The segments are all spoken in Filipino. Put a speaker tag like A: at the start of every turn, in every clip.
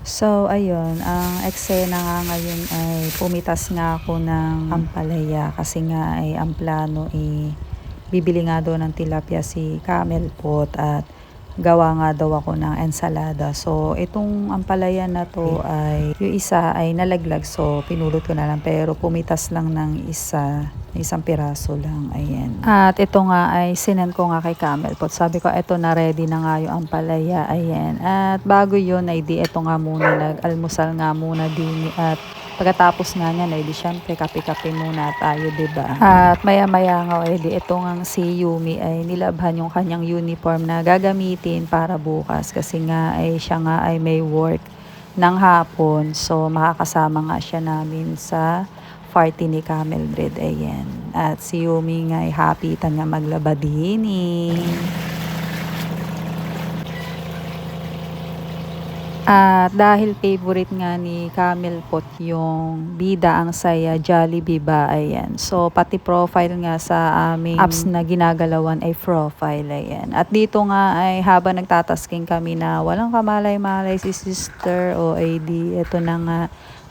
A: So, ayun, ang eksena nga ngayon ay pumitas nga ako ng ampalaya kasi nga ay ang plano bibili nga daw ng tilapia si Camel Pot at gawa nga daw ako ng ensalada. So, itong ampalaya na to ay yung isa ay nalaglag, so pinulot ko na lang, pero pumitas lang ng isang piraso lang, ayan. At ito nga ay sinend ko nga kay Camel Pot. Sabi ko, eto na, ready na nga yung ampalaya, ayan. At bago yun ay ito nga muna, nag-almusal nga muna din at pagkatapos nga niyan ay syempre kape-kape muna tayo, diba? At maya-maya nga ito nga si Yumi ay nilabhan yung kanyang uniform na gagamitin para bukas kasi nga ay siya nga ay may work ng hapon. So makakasama nga siya namin sa party ni Camel Bread, ayan. At si Yumi nga ay happy nga maglaba din At dahil favorite nga ni Camel Pot yung Bida Ang Saya Jollibee ba, ayan. So pati profile nga sa aming apps na ginagalawan ay profile, ayan. At dito nga ay habang nagtatasking kami na walang kamalay-malay si sister o ay ito na nga.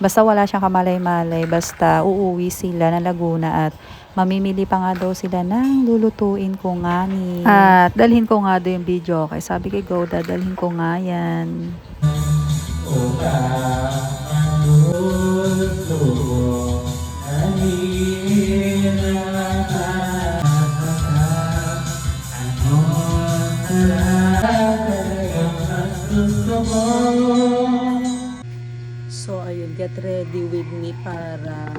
A: Basta wala siyang kamalay-malay, basta uuwi sila na Laguna at mamimili pa nga daw sila ng lulutuin ko nga ni. At dalhin ko nga daw yung video, okay? Sabi kay Goda, dalhin ko nga yan. So ayun, get ready with me para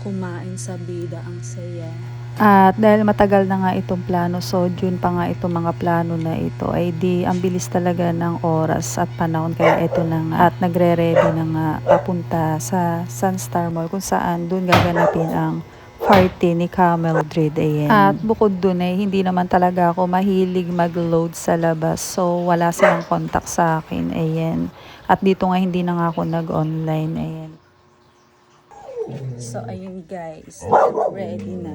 A: kumain sa Bida Ang Saya. At dahil matagal na nga itong plano, so June pa nga itong mga plano na ito, ay ang bilis talaga ng oras at panahon, kaya ito na nga at nagre-ready na nga papunta sa Sunstar Mall kung saan doon gaganapin ang party ni Camel Bread, ayan. At bukod dun hindi naman talaga ako mahilig mag-load sa labas, so wala silang contact sa akin, ayan. At dito nga hindi na nga ako nag-online, ayan. So, ayun guys, get ready na.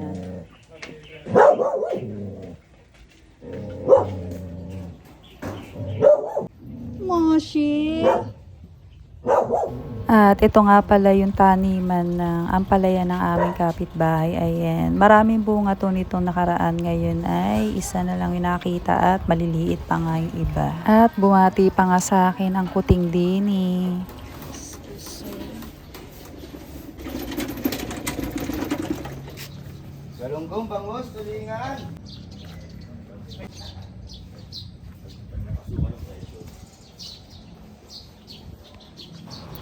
A: Moshi! At ito nga pala yung taniman ng ampalaya ng aming kapitbahay, ayan. Maraming bunga to nitong nakaraan, ngayon ay isa na lang yung nakita at maliliit pa nga yung iba. At bumati pa nga sa akin ang kuting din
B: Galunggong, bangus, tulingan.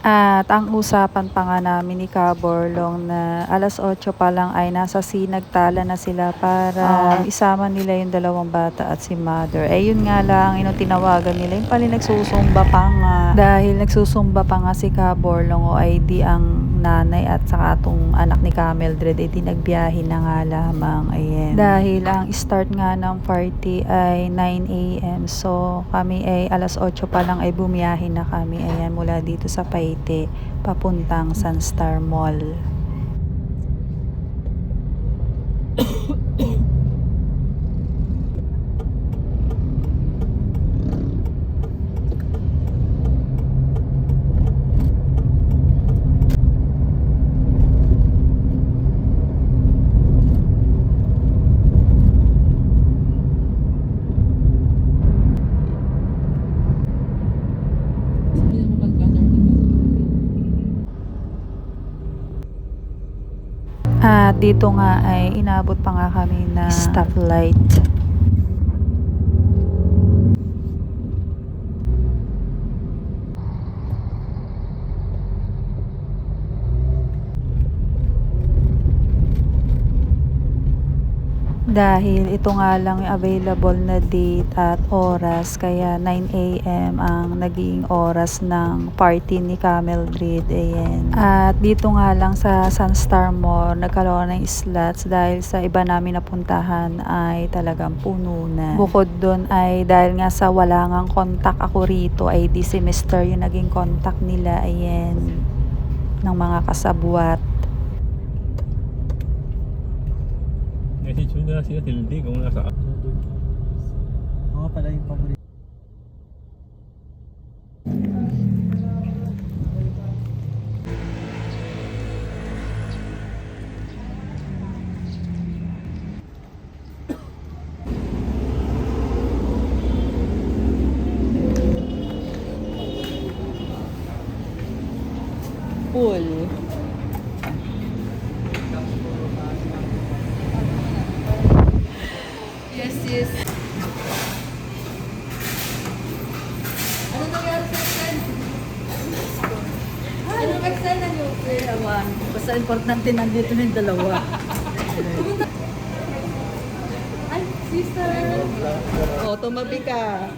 A: At ang usapan pa nga namin ni Kaborlong na alas 8 pa lang ay nasa sinagtala na sila para isama nila yung dalawang bata at si mother. Eh yun nga lang, tinawagan nila yung pala nagsusumba pa nga. Dahil nagsusumba pa nga si Kaborlong o ay ang nanay at saka itong anak ni Camel Bread ay nagbiyahe na nga lamang, ayan. Dahil ang start nga ng party ay 9 AM, so kami ay alas 8 pa lang ay bumiyahe na kami, ayan, mula dito sa Paite papuntang Sunstar Mall. At dito nga ay inabot pa nga kami na stoplight. Dahil ito nga lang yung available na date at oras, kaya 9 AM ang naging oras ng party ni Camel Bread, ayan. At dito nga lang sa Sunstar Mall nagkaroon ng slots dahil sa iba namin napuntahan ay talagang puno na. Bukod doon ay dahil nga sa wala ngang contact ako rito, ay di si Mr. yung naging contact nila, ayan, ng mga kasabwat.
C: Kasi tsuda sila tildi kung nasa
B: Mga pala yung paborito.
A: pool.
D: Yes, yes. Ano nangyari sa extend? Ano extend na niyo?
A: Ewan, basta importante nandito na yung dalawa.
D: Ay, sister!
A: O, tumabi ka.